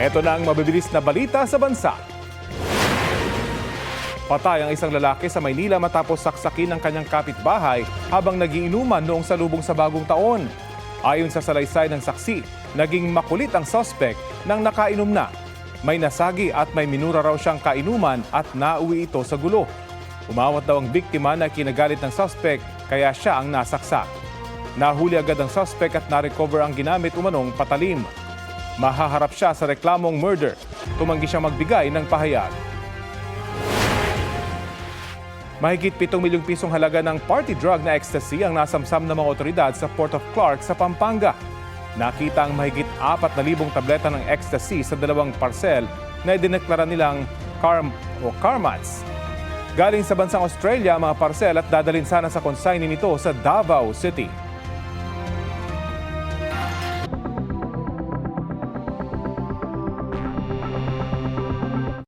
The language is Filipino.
Ito na ang mabibilis na balita sa bansa. Patay ang isang lalaki sa Maynila matapos saksakin ng kanyang kapitbahay habang nagiinuman noong salubong sa bagong taon. Ayon sa salaysay ng saksi, naging makulit ang suspect nang nakainom na. May nasagi at may minura raw siyang kainuman at nauwi ito sa gulo. Umawat daw ang biktima na kinagalit ng suspect kaya siya ang nasaksak. Nahuli agad ang suspect at na-recover ang ginamit umanong patalim. Mahaharap siya sa reklamong murder. Tumanggi siyang magbigay ng pahayag. Mahigit 7 milyong pisong halaga ng party drug na ecstasy ang nasamsam ng mga otoridad sa Port of Clark sa Pampanga. Nakita ang mahigit 4,000 tableta ng ecstasy sa dalawang parcel na idineklara nilang Carmats. Galing sa bansang Australia ang mga parcel at dadalhin sana sa consignee nito sa Davao City.